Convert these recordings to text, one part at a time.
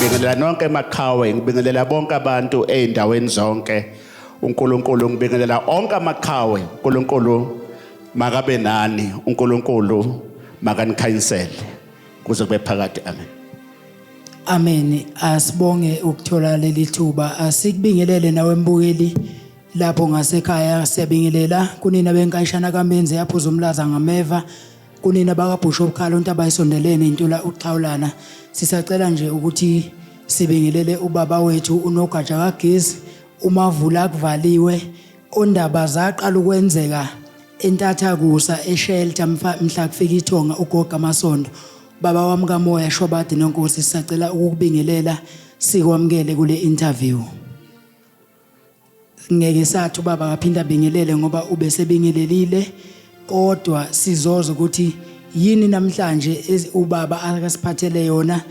Ngibingelela nonke emakhawe, ngibingelela bonke abantu ey'ndaweni zonke. uNkulunkulu ngibingelela onke amakhawe. uNkulunkulu makabe nani, uNkulunkulu makanikhanyisele kuze kube phakade. Amen. Amen. Asibonge ukuthola leli thuba. Asikubingelele nawe mbukeli lapho ngasekhaya. Siyabingelela kunina benkayishana kaMenzi yaphuza umlaza ngameva, kunina bakaBishop Khalo uNtaba ayisondelene intula uXhawulana. Sisacela nje ukuthi sibingelele ubaba wethu uNogatsha kaGesi, uMavula kuvaliwe, ondaba zaqala ukwenzeka entatha kusa eShelter mhla kufika iThonga uGoga Masondo. Baba wami kaMoya Shobadi noNkosi, sisacela ukubingelela sikwamukele kule interview. Ngeke sathu baba kaphinda bingelele ngoba ubesebingelelile, kodwa sizoza ukuthi yini namhlanje ubaba akasiphathele yona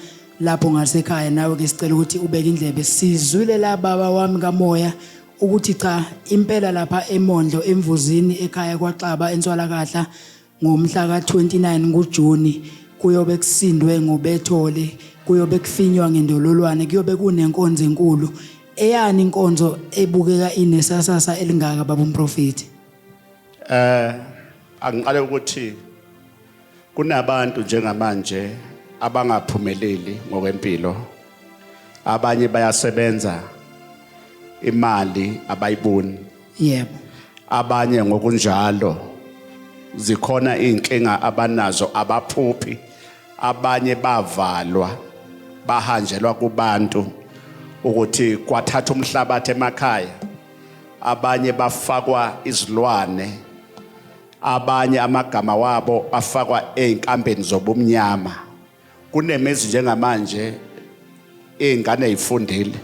lapho ngasekhaya. Nawe ke sicela ukuthi ubeke indlebe sizwile la baba wami kaMoya ukuthi cha impela lapha eMondlo eMvuzini ekhaya kwaXaba eNtswalakahla ngomhla ka29 kuJuni kuyobe kusindwe ngoBethole, kuyobe kufinywa ngendololwane, kuyobe kunenkonzo enkulu. Eyani inkonzo ebukeka inesasasa elingaka baba umprofeti? Angiqale ukuthi kunabantu njengamanje abangaphumeleli ngokwempilo. Abanye bayasebenza imali abayiboni. Yebo. Abanye ngokunjalo zikhona inkinga abanazo abaphuphi. Abanye bavalwa bahanjelwa kubantu ukuthi kwathatha umhlabathi emakhaya. Abanye bafakwa izilwane. Abanye amagama wabo afakwa einkambeni zobumnyama. Kunemezi njengamanje izingane ezifundile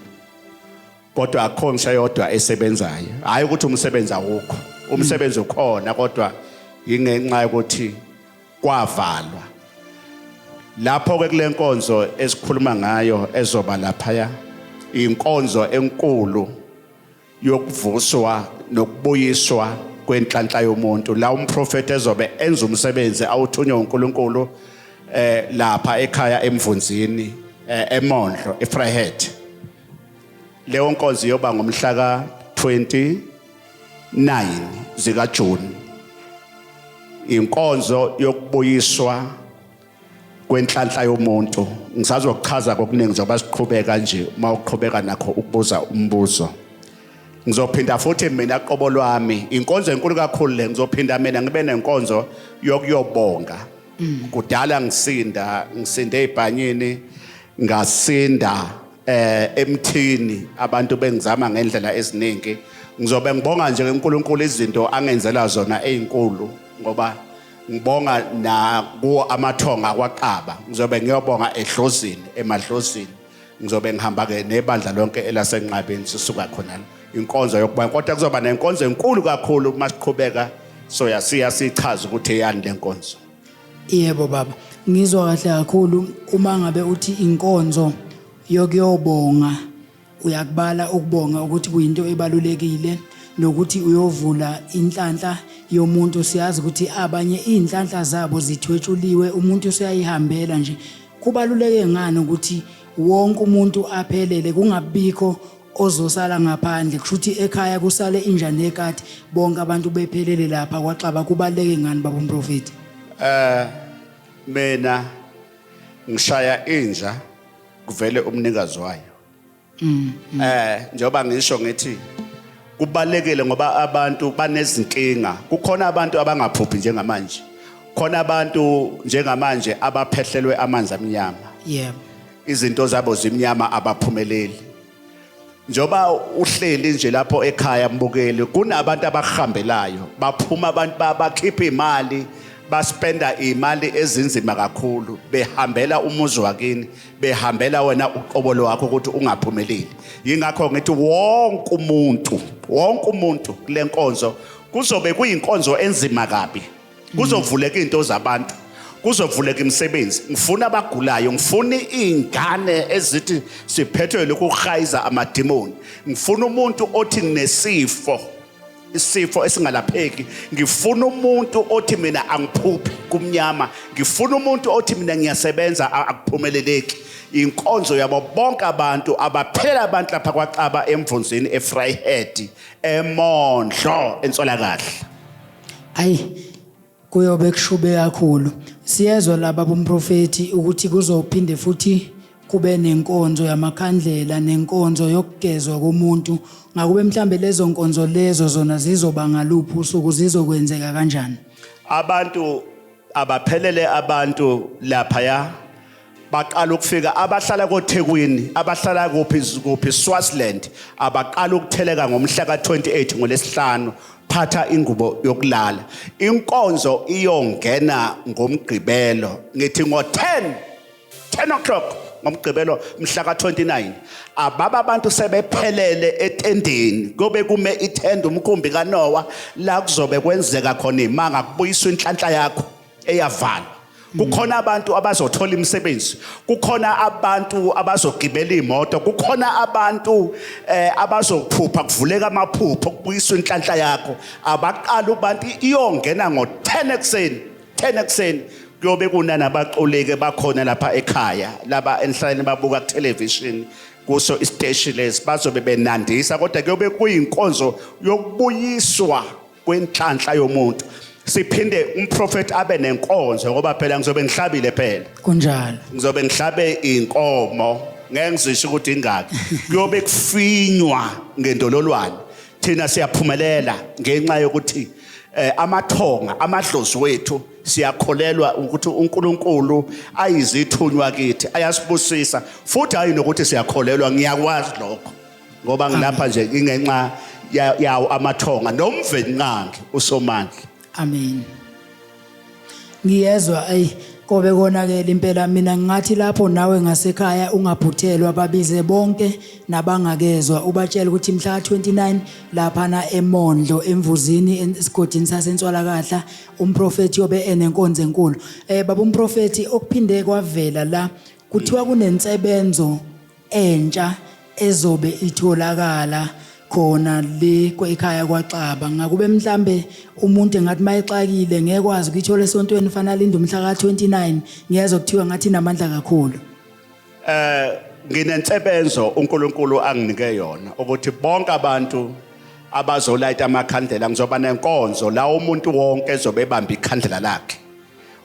kodwa akho ngisho yodwa esebenzayo. Hayi ukuthi umsebenzi awukho, umsebenzi ukhona kodwa ingenxa yokuthi kwavalwa. Lapho ke kule nkonzo esikhuluma ngayo ezoba lapha inkonzo enkulu yokuvuswa nokubuyiswa kwenhlanhla yomuntu. La umprofeti ezobe enza umsebenzi awuthunywa uNkulunkulu lapha ekhaya eMvunzini eMondlo eVryheid. Leyo nkonzo yoba ngomhla ka29 zikaJuni. Inkonzo yokubuyiswa kwenhlanhla yomuntu. Ngisazokuchaza kokuningi njengoba siqhubeka nje uma uqhubeka nakho ukubuza umbuzo. Ngizophinda futhi mina qobo lwami inkonzo enkulu kakhulu le ngizophinda mina ngibe nenkonzo yokuyobonga. Kudala ngisinde eBhanyini, ngasinda emthini abantu bengizama ngendlela eziningi. Ngizobe ngibonga nje uNkulunkulu izinto angenzela zona ezinkulu ngoba ngibonga na kuwo amathonga kwaXaba. Ngizobe ngiyobonga eDlozini, eMadlozini. Ngizobe ngihamba ke nebandla lonke elasenqabeni sisuka khona. Inkonzo yokuba kodwa kuzoba nenkonzo enkulu kakhulu masiqhubeka so sichaza ukuthi eyani lenkonzo. Yebo baba, ngizwa kahle kakhulu uma ngabe uthi inkonzo yokuyobonga, uyakubala ukubonga ukuthi kuyinto ebalulekile nokuthi uyovula inhlanhla yomuntu. Siyazi ukuthi abanye inhlanhla zabo zithwetshuliwe, umuntu useyayihambela nje. Kubaluleke ngani ukuthi wonke umuntu aphelele, kungabikho ozosala ngaphandle, kushuthi ekhaya kusale inja nekati bonke abantu bephelele lapha kwaXaba? Kubaluleke ngani baba umprofeti? Mina ngishaya inja kuvele umnikazi wayo. Njengoba ngisho ngithi kubalekile ngoba abantu banezinkinga. Kukhona abantu abangaphuphi njengamanje. Khona abantu njengamanje abaphehlelwe amanzi amnyama. yebo izinto zabo zimnyama abaphumeleli. Njoba uhleli nje lapho ekhaya mbukeli kunabantu abahambelayo baphuma abantu bakhipha imali baspenda imali ezinzima kakhulu behambela umuzi wakini behambela wena uqobolo wakho ukuthi ungaphumeleli. Yingakho ngithi wonke umuntu kule nkonzo kuzobe kuyinkonzo enzima kabi. Kuzovuleka izinto zabantu, kuzovuleka imisebenzi. Ngifuna abagulayo, ngifuna izingane ezithi siphethwe lokuhayiza amadimoni. Ngifuna umuntu othi nesifo, isifo esingalapheki. Ngifuna umuntu othi mina angiphuphi kumnyama. Ngifuna umuntu othi mina ngiyasebenza akuphumeleleki. Inkonzo yabo bonke abantu abaphela abantu lapha kwaXaba eMvunzini eVryheid eMondlo eNtsolakahle. ayi kuyobe kushube kakhulu. Siyezwa laba bomprofeti ukuthi kuzophinde futhi kube nenkonzo yamakhandlela nenkonzo yokugezwa komuntu. Ngakube mhlambe lezo nkonzo lezo zona zizoba ngaluphi usuku zizokwenzeka kanjani? Abantu abaphelele abantu lapha baqala ukufika abahlala koThekwini abahlala kuphi Swaziland abaqala ukutheleka ngomhla ka28 ngolesihlanu phatha ingubo yokulala. Inkonzo iyongena ngomgqibelo ngithi ngo10 o'clock ngomgqibelo mhla ka29 ababa abantu sebephelele etendeni kobe kume itenda umkhumbi kaNoah la kuzobe kwenzeka khona imanga kubuyiswa inhlanhla yakho eyavala. Kukhona abantu abazothola imisebenzi, kukhona abantu abazogibela imoto, kukhona abantu abazophupha kuvuleka amaphupho kubuyiswa inhlanhla yakho. Abaqala abantu iyongena ngo10 ekseni kuyobe kunana abaxoleke bakhona lapha ekhaya laba enhlaleni babuka ku television kuso istation lesi bazobe benandisa kodwa kuyobe kuyinkonzo yokubuyiswa kwenhlanhla yomuntu. Siphinde umprofeti abe nenkonzo ngoba phela ngizobe ngihlabile phela. Kunjalo. Ngizobe ngihlabe inkomo ngeke ngizisho ukuthi ingaki. Kuyobe kufinywa ngendololwane. Thina siyaphumelela ngenxa yokuthi amathonga amadlozi wethu siyakholelwa ukuthi uNkulunkulu ayizithunywa kithi ayasibusisa futhi hayi nokuthi siyakholelwa ngiyakwazi lokho ngoba ngilapha nje ingenxa yawo amathonga nomvenqangi uSomandla. Amen. Ngiyezwa kobe konakela impela mina ngingathi lapho nawe ngasekhaya ungaphuthelwa babize bonke nabangakezwa ubatshela ukuthi mhla ka29 lapha na eMondlo eMvuzini esigodini saseNtsolakahla umprofeti yobe enenkonzo enkulu. Baba umprofeti okuphinde kwavela la kuthiwa kunensebenzo entsha ezobe itholakala khona le kwekhaya kwaXaba. Ngakube mhlambe umuntu engathi mayexakile ngekwazi ukuthola esontweni fanele inde umhla ka29 ngiyezwa kuthiwa ngathi namandla kakhulu. Nginensebenzo uNkulunkulu anginike yona ukuthi bonke abantu abazolayita amakhandlela ngizoba nenkonzo la umuntu wonke ezobe ebamba ikhandlela lakhe.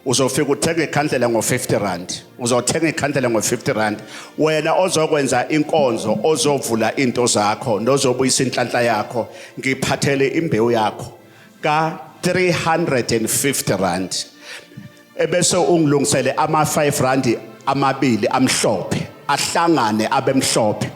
Uzofika uthenga ikhandlela ngo50 uzothenga ikhandlela ngo50 wena ozokwenza inkonzo ozovula into zakho nozobuyisa inhlanhla yakho ngiphathele imbewu yakho ka 350 rand ebese ungilungisele ama 5 rand amabili amhlophe ahlangane abemhlophe.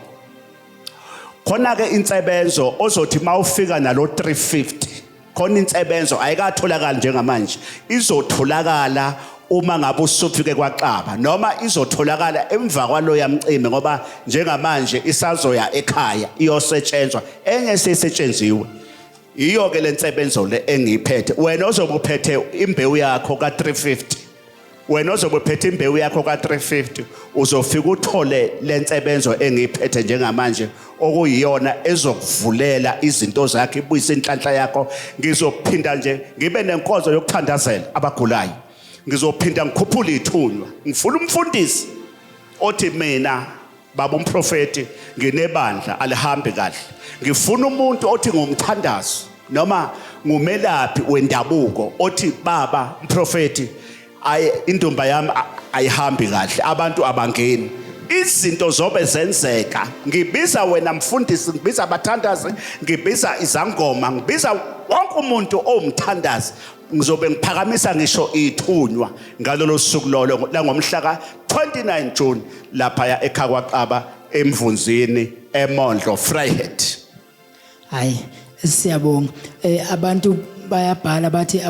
Khona ke insebenzo ozothi mawufika nalo 350 khona insebenzo ayikatholakala njengamanje izotholakala uma ngabe usufike kwaXaba noma izotholakala emva kwalo yamcime ngoba njengamanje isazoya ekhaya iyosetshenzwa enye sesetshenziwe. Iyo ke lensebenzo le engiphethe wena ozobe uphethe imbewu yakho ka350 wena ozobe uphethe imbewu yakho ka350 uzofika uthole lensebenzo engiphethe njengamanje okuyiyona ezokuvulela izinto zakhe ibuyisa inhlanhla yakho. Ngizophinda nje ngibe nenkonzo yokuthandazela abagulayo. Ngizophinda ngikhuphula ithunywa. Ngifuna umfundisi othi mina baba umprofeti nginebandla alihambe kahle. Ngifuna umuntu othi ngumthandazi noma ngumelaphi wendabuko othi baba umprofeti indumba yami ayihambi kahle abantu abangeni. Izinto zobe zenzeka ngibiza wena mfundisi ngibiza abathandazi ngibiza izangoma ngibiza wonke umuntu owumthandazi ngizobe ngiphakamisa ngisho ithunywa ngalolo suku lolo la ngomhla ka 29 June lapha ekhaya kwaXaba emvunzini eMondlo Vryheid. Hayi siyabonga. Abantu bayabhala bathi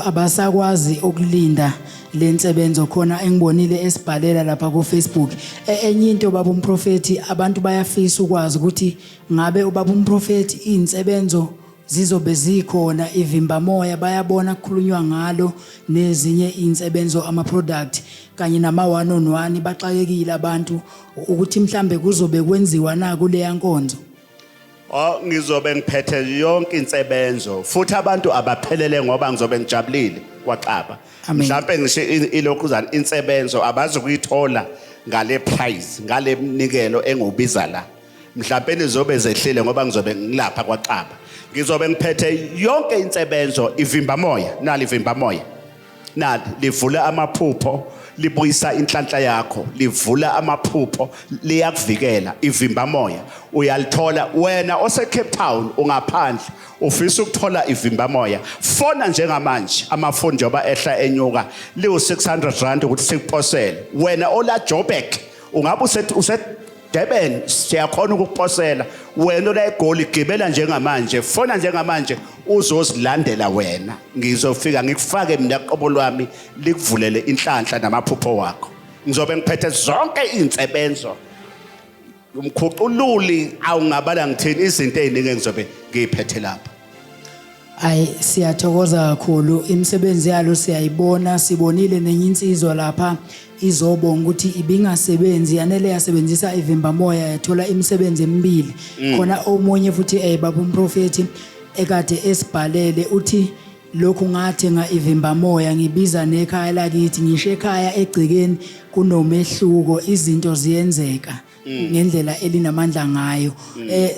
abasakwazi ukulinda lensebenzo khona engibonile esibhalela lapha ku Facebook. Enye into baba umprofeti abantu bayafisa ukwazi ukuthi ngabe ubaba umprofeti insebenzo zizobe zikhona ivimba moya bayabona kukhulunywa ngalo nezinye insebenzo ama product kanye nama one on one baxakekile abantu ukuthi mhlambe kuzobe kwenziwa na kule yankonzo. Ngizobe ngiphethe yonke insebenzo futhi abantu abaphelele ngoba ngizobe ngijabulile kwaXaba. Mhlawumbe ngisho ilokhuzana insebenzo abazi ukuyithola ngale prize ngale mnikelo engobiza la. Mhlawumbe nizobe zehlile ngoba ngizobe ngilapha kwaXaba. Ngizobe ngiphethe yonke insebenzo ivimba moya nali ivimba moya. Nali livula amaphupho libuyisa inhlanhla yakho livula amaphupho liyakuvikela ivimba moya uyalithola wena ose Cape Town ungaphandle ufisa ukuthola ivimba moya fona njengamanje amafoni njoba ehla enyuka liwu 600 rand ukuthi sikuposele wena ola Joburg ungabe uset Durban siyakhona ukukuposela wena ola eGoli gibela njengamanje fona njengamanje uzozilandela wena ngizofika ngikufake mina qobo lwami likuvulele inhlanhla namaphupho wakho ngizobe ngiphethe zonke insebenzo umkhuqululi awungabala ngithini izinto eziningi ngizobe ngiyiphethe lapha. Ay siyathokoza kakhulu imisebenzi yalo siyayibona sibonile nenye insizwa lapha izobonga ukuthi ibingasebenzi yanele yasebenzisa ivimba moya yathola imisebenzi emibili khona omunye futhi baba umprofeti ekade esibhalele uthi lokhu ngathenga ivimba moya ngibiza nekhaya lakithi ngisho ekhaya egcikeni kunomehluko izinto ziyenzeka ngendlela elinamandla ngayo.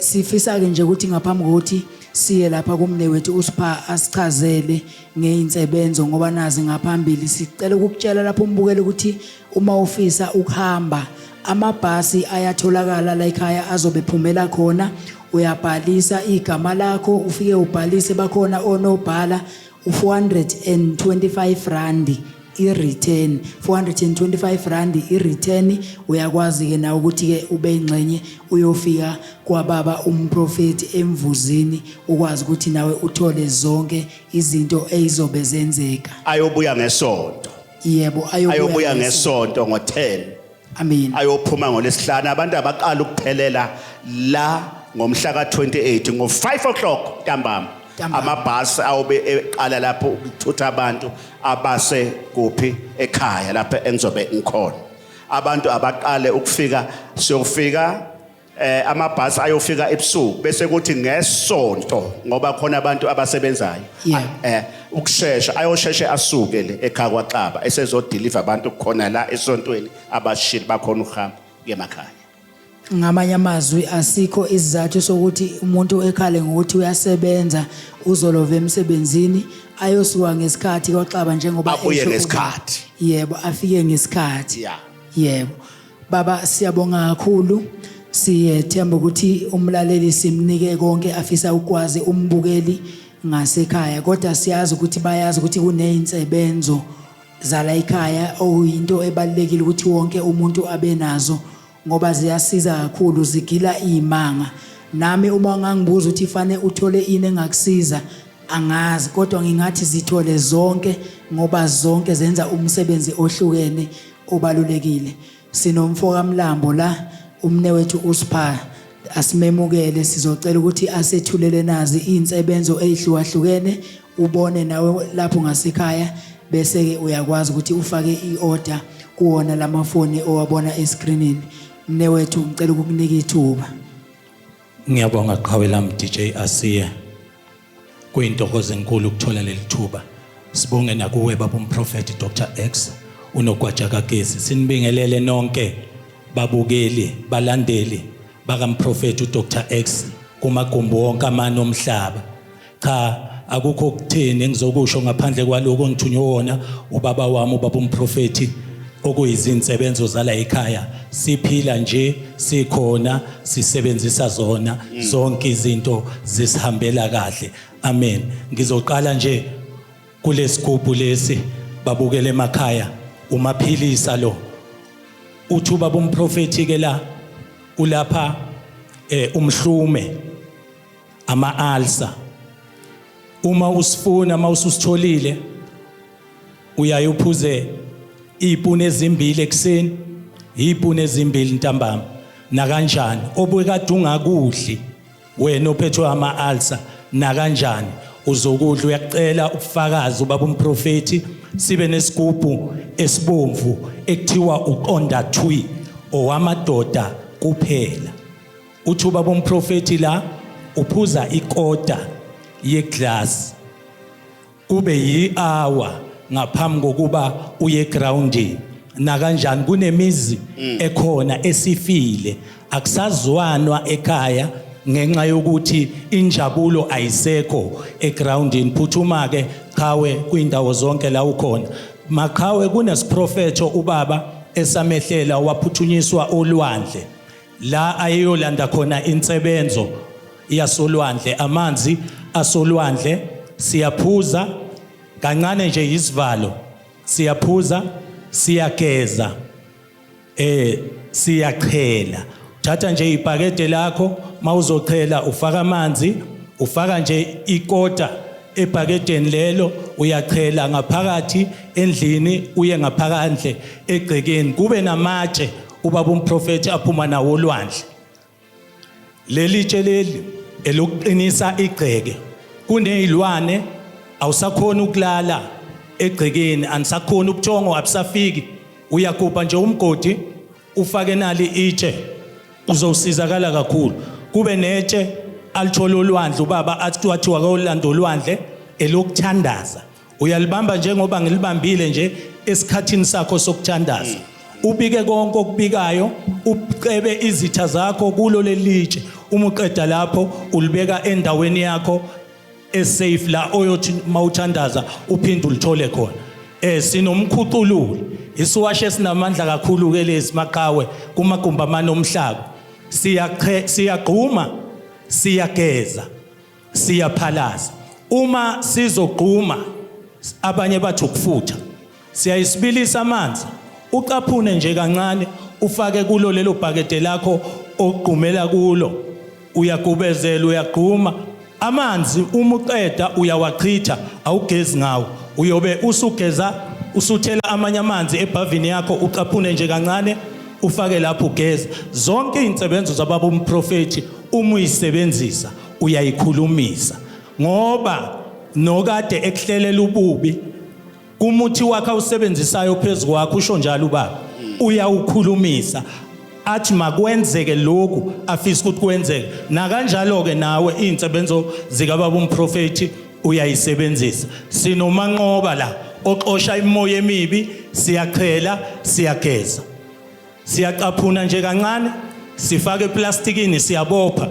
Sifisa ke nje ukuthi ngaphambi kokuthi siye lapha kumne wethu uSipha asichazele ngeinsebenzo ngoba nazi ngaphambili sicela ukukutshela lapho umbukele ukuthi uma ufisa ukuhamba amabhasi ayatholakala la ekhaya azobe phumela khona uyabhalisa igama lakho ufike ubhalise bakhona onobhala u425 rand i-return 425 rand i-return uyakwazi ke nawe ukuthi ke ube ingxenye uyofika kwababa umprofeti emvuzini ukwazi ukuthi nawe uthole zonke izinto ezizobe zenzeka. Ayobuya ngesonto. Yebo ayobuya ngesonto ngo10. Amen. Ayophuma ngolesihlanu abantu abaqala ukuphelela la ngomhla ka 28 ngo5 o'clock ntambama. Amabhasi awube eqala lapho ukuthutha abantu abase kuphi ekhaya lapha engizobe ngikhona abantu abaqale ukufika siyofika amabhasi ayofika ebusuku bese kuthi ngesonto ngoba khona abantu abasebenzayo ukushesha ayosheshe asuke le ekhaya kwaXaba esezodeliver abantu khona la esontweni abashili bakhona ukuhamba emakhaya. Ngamanye amazwi asikho isizathu sokuthi umuntu ekhale ngokuthi uyasebenza uzolova emsebenzini ayosuka ngesikhathi kwaXaba njengoba abuye ngesikhathi. Yebo afike ngesikhathi. Yebo baba siyabonga kakhulu siyethemba ukuthi umlaleli simnike konke afisa ukwazi umbukeli ngasekhaya kodwa siyazi ukuthi bayazi ukuthi kuneyinsebenzo zala ekhaya oyinto ebalekile ukuthi wonke umuntu abe nazo ngoba ziyasiza kakhulu zigila imanga nami uma ngangibuza ukuthi fane uthole ini engakusiza angazi kodwa ngingathi zithole zonke ngoba zonke zenza umsebenzi ohlukene obalulekile. Sinomfoka Mlambo la umne wethu uSipha asimemukele sizocela ukuthi asethulele nazi insebenzo ezihlukahlukene ubone nawe lapho ngasekhaya bese ke uyakwazi ukuthi ufake iorder kuona lamafoni owabona escreenini. Mne wethu ngicela ukukunika ithuba. Ngiyabonga qhawe lami DJ Asiye. Kuyintokozo enkulu ukuthola leli thuba. Sibonge nakuwe baba umprofeti Dr X unogwaja kaGesi. Sinibingelele nonke babukeli balandeli bakamprofeti uDr X kumagumbi wonke amanye omhlaba. Cha akukho ukuthini engizokusho ngaphandle kwaloko ngithunywe wona ubaba wami ubaba umprofeti okuyizinsebenzo zala ekhaya siphila nje sikhona sisebenzisa zona zonke izinto zisihambela kahle. Amen. Ngizoqala nje kulesigubhu lesi babukele emakhaya uMaphilisa lo uthi ubaba umprofeti ke la ulapha umhlume ama-ulcer uma usifuna mawususitholile uyaye uphuze ipuni ezimbili ekseni ipuni ezimbili ntambama na kanjani obukade ungakudli wena ophethwe ama-ulcer na kanjani uzokudla uyacela ubufakazi ubaba umprofeti sibe nesigubhu esibomvu ekuthiwa uqonda thwi owamadoda kuphela uthi ubaba umprofeti la uphuza ikota yeglass kube yi-hour ngaphambi kokuba uye groundini na kanjani kunemizi ekhona esifile akusazwanwa ekhaya ngenxa yokuthi injabulo ayisekho egroundini phuthuma ke Qhawe kwindawo zonke la ukhona Maqhawe kunesiprofetho ubaba esamehlela waphuthunyiswa olwandle la ayeyolanda khona insebenzo yasolwandle amanzi asolwandle siyaphuza kancane nje isivalo siyaphuza siyageza siyachela thatha nje ibhakede lakho mawuzochela ufaka amanzi ufaka nje ikota ebhakedeni lelo uyachela ngaphakathi endlini uye ngaphakandle egcekeni kube namatshe ubaba umprofeti aphuma nawo olwandle leli tshe leli elokuqinisa igceke kunezilwane awusakhona ukulala egcekeni anisakhona ubuthongo abusafiki uyakhupha nje umgodi ufake nali itshe uzosizakala kakhulu kube netshe alithola olwandle ubaba athi wathiwa kolanda olwandle elokuthandaza uyalibamba njengoba ngilibambile nje esikhathini sakho sokuthandaza ubike konke okubikayo ucebe izitha zakho kulo lelitshe uma uqeda lapho ulibeka endaweni yakho esafe la oyothi mawuthandaza uphinde ulithole khona sinomkhucululi isiwashe sinamandla kakhulu ke lesi Maqhawe kumagumba amane omhlaba siyagquma siyageza siyaphalaza uma sizogquma abanye bathi ukufutha siyayisibilisa amanzi ucaphune nje kancane ufake kulo lelo bhakede lakho ogqumela kulo uyagubezela uyagquma amanzi uma uqeda uyawachitha awugezi ngawo uyobe usugeza usuthela amanye amanzi ebhavini yakho ucaphune nje kancane ufake lapho ugeza zonke izinsebenzo zababa umprofeti uma uyisebenzisa uyayikhulumisa ngoba nokade ekuhlelela ububi kumuthi wakhe usebenzisayo phezulu kwakho usho njalo ubaba uyawukhulumisa athi makwenzeke lokhu afisa ukuthi kwenzeke na kanjalo ke nawe izinsebenzo zikababa umprofeti uyayisebenzisa sinomanqoba la oxosha imoya emibi siyachela siyageza siyacaphuna nje kancane sifaka eplastikini siyabopha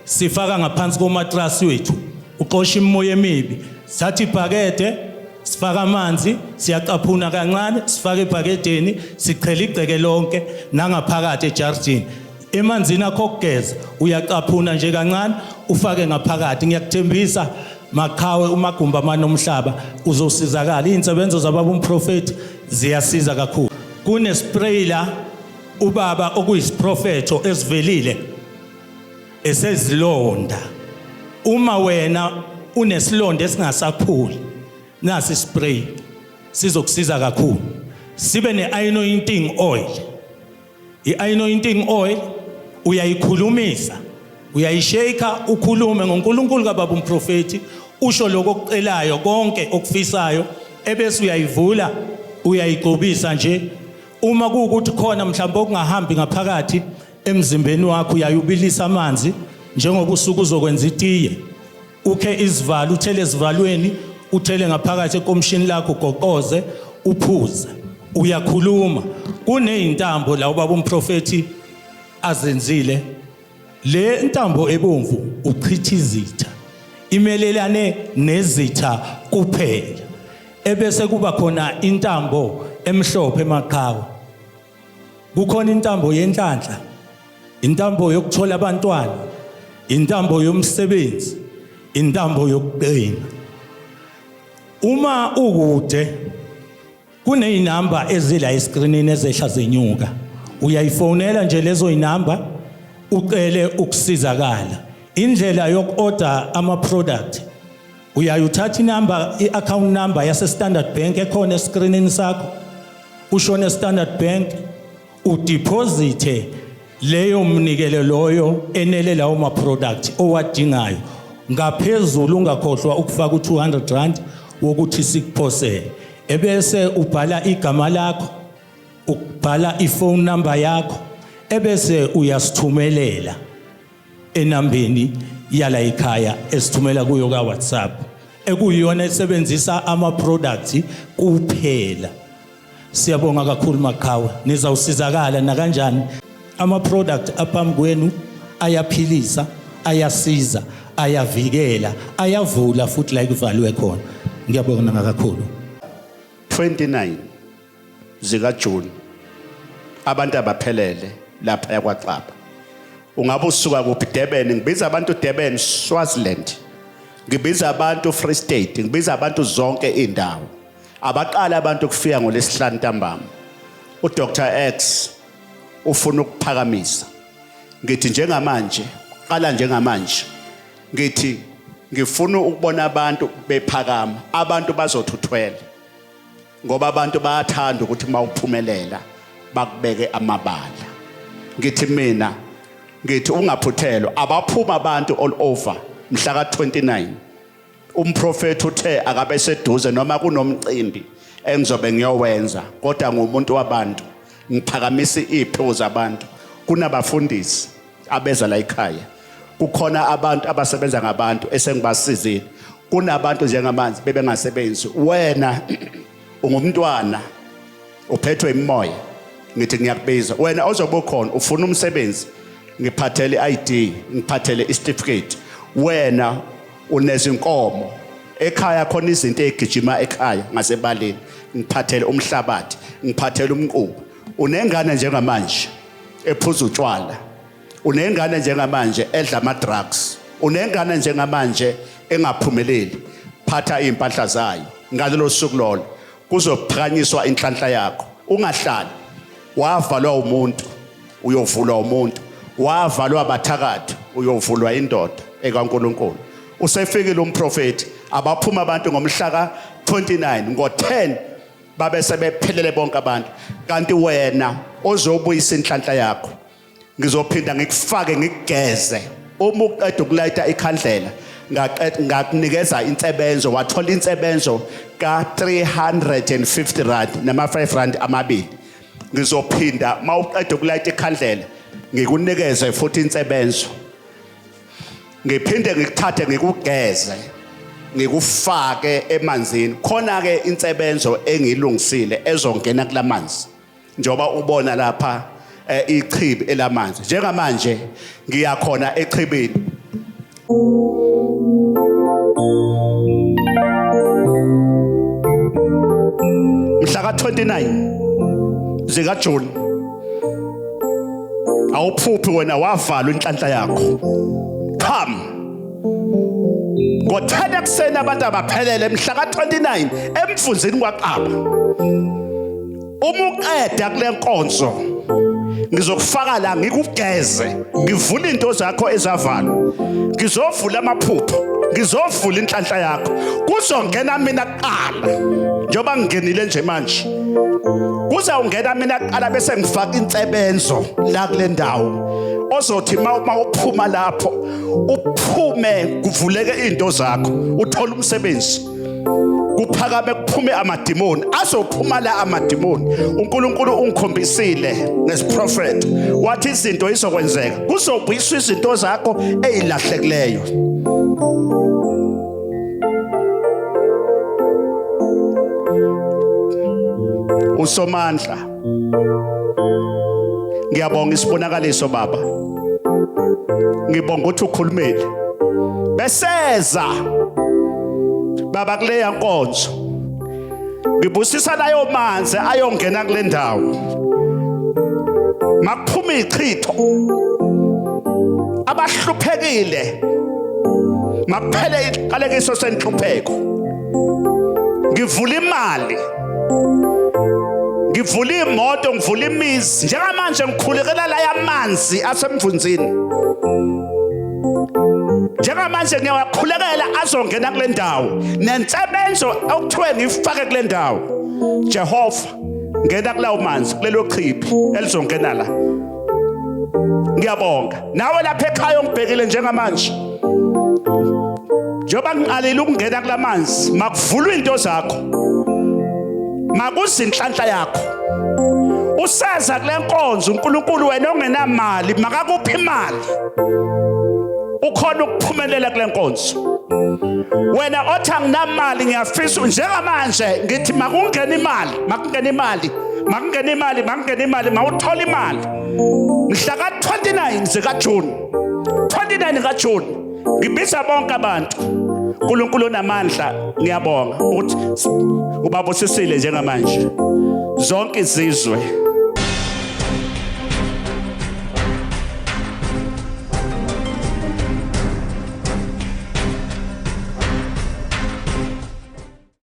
sifaka ngaphansi komatrasi wethu uxosha imoya emibi sathi ibhakede sifaka amanzi siyacaphuna kancane sifaka ebhakedeni sichela igceke lonke nangaphakathi ejardini emanzini akho okugeza uyacaphuna nje kancane ufake ngaphakathi ngiyakuthembisa Maqhawe umagumba amane omhlaba uzosizakala izinsebenzo zababa umprofeti ziyasiza kakhulu kunespray la ubaba okuyisiprofetho esivelile esezilonda uma wena unesilonda esingasaphuli nasi spray sizokusiza kakhulu sibe ne-anointing oil i-anointing oil uyayikhulumisa uyayisheka ukhulume ngoNkulunkulu kababa umprofeti usho lokho okucelayo konke okufisayo ebese uyayivula uyayigcobisa nje uma kuukuthi khona mhlawumbe okungahambi ngaphakathi emzimbeni wakho uyayubilisa amanzi njengoba usuku uzokwenza itiye ukhe izivalo uthele ezivalweni uthele ngaphakathi ekomshini lakho ugoqoze uphuze uyakhuluma kunezintambo la ubaba umprofeti azenzile le ntambo ebomvu uchitha izitha imelelane nezitha kuphela ebese kuba khona intambo emhlophe Maqhawe kukhona intambo yenhlanhla intambo yokuthola abantwana intambo yomsebenzi intambo yokuqina Uma ukude kuneyinamba ezila escreenini ezehla zenyuka. Uyayifonela nje lezo inamba ucele ukusizakala. Indlela yokuorder ama product uyayuthatha inamba i-account number yase Standard Bank ekhona escreenini sakho. Ushone Standard Bank udeposite leyo mnikelo loyo enele lawo ma product owadingayo. Ngaphezulu ungakhohlwa ukufaka u200 wokuthi sikuphosele. Ebese ubhala igama lakho, ubhala iphone number yakho, ebese uyasithumelela enambeni yala ekhaya esithumela kuyo ka WhatsApp. Ekuyiyona esebenzisa ama products kuphela. Siyabonga kakhulu Maqhawe, nizawusizakala na kanjani. Ama product aphambi kwenu ayaphilisa, ayasiza, ayavikela, ayavula futhi la kuvalwe khona. Ngiyabonga kakhulu. 29 zika June abantu abaphelele lapha yakwaXaba. Ungabe usuka kuphi Durban, ngibiza abantu Durban, Swaziland. Ngibiza abantu Free State, ngibiza abantu zonke indawo. Abaqala abantu kufika ngolesihlanu ntambama. uDr X ufuna ukuphakamisa. Ngithi njengamanje, qala njengamanje. Ngithi ngifuna ukubona abantu bephakama, abantu bazothuthwela. Ngoba abantu bayathanda ukuthi mawuphumelela bakubeke amabala. Ngithi mina ngithi ungaphuthelwa, abaphuma abantu all over mhla ka29. Umprofeti uthe akabe seduze noma kunomcimbi engizobe ngiyowenza, kodwa ngumuntu wabantu ngiphakamisa izipho zabantu. Kunabafundisi abeza la ekhaya, kukhona abantu abasebenza ngabantu esengibasizile, kunabantu njengamanzi bebengasebenzi. Wena ungumntwana uphethwe imoya, ngithi ngiyakubiza wena ozobe ukhona ufuna umsebenzi, ngiphathele ID, ngiphathele icertificate. Wena unezinkomo ekhaya, khona izinto ezigijima ekhaya ngasebaleni, ngiphathele umhlabathi, ngiphathele umqubo. Unengane njengamanje ephuza utshwala, unengane njengamanje edla ama drugs, unengane njengamanje engaphumeleli, phatha impahla zayo. Ngalelo suku lolo kuzophakanyiswa inhlanhla yakho. Ungahlali wavalwa umuntu uyovulwa umuntu, wavalwa abathakathi uyovulwa indoda ekaNkulunkulu. Usefikile umprofeti, abaphuma abantu ngomhla ka29 ngo10 babe sebephelele bonke abantu. Kanti wena ozobuyisa inhlanhla yakho ngizophinda ngikufake ngikugeze. Uma uqeda ukulayita ikhandlela ngakunikeza insebenzo, wathola insebenzo ka350 rand nama 5 rand amabili. Ngizophinda mawuqeda ukulayita ikhandlela ngikunikeze futhi insebenzo, ngiphinde ngikuthathe ngikugeze ngikufake emanzini. Khona ke insebenzo engilungisile ezongena kulamanzi, njoba ubona lapha ichibi elamanzi. Njengamanje ngiyakhona echibini. Mhla ka29 zika June awuphuphi wena, wavalwa inhlanhla yakho. Come ngo10 ekuseni abantu abaphelele mhla ka29 emfundzini kwaXaba. Uma uqeda kule nkonzo ngizokufaka la ngikugeze, ngivule into zakho ezavalwa, ngizovula amaphupho, ngizovula inhlanhla yakho. Kuzongena mina kuqala njoba ngingenile nje manje, kuzawungena mina kuqala bese ngifaka insebenzo la kule ndawo. Ozothi mawuphuma lapho uphume kuvuleke into zakho, uthola umsebenzi, kuphakame kuphume amadimoni. Azophuma la amadimoni. uNkulunkulu ungikhombisile nesiprofeti wathi izinto izokwenzeka, kuzobuyiswa izinto zakho ezilahlekileyo. Usomandla, ngiyabonga isibonakaliso baba, ngibonga ukuthi ukhulumile beseza baba kuleya nkonzo. Ngibusisa layo manzi ayongena kule ndawo, makuphuma ichitho, abahluphekile makuphele iqalekiso senhlupheko. ngivula imali, ngivula imoto, ngivula imizi. Njengamanje ngikhulekela la yamanzi asemvunzini. Njengamanje ngiyakhulekela azongena kule ndawo nensebenzo okuthiwe ngifake kule ndawo. Jehova, ngena kulawo manzi, kulelo chibi elizongena la. Ngiyabonga. Nawe lapha ekhaya ongibhekile njengamanje, njengoba ngiqalile ukungena kulamanzi, makuvulwe into zakho, makuzinhlanhla yakho. Useza kule nkonzo uNkulunkulu wena ongenamali makakuphi imali ukhona ukuphumelela kule nkonzo. Wena othi anginamali ngiyafisa njengamanje ngithi makungena imali, makungena imali, makungena imali, makungena imali, mawuthola imali. Mhla ka-29 zikaJuni, 29 kaJuni, ngibiza bonke abantu. uNkulunkulu onamandla, ngiyabonga ukuthi ubabusisile njengamanje zonke izizwe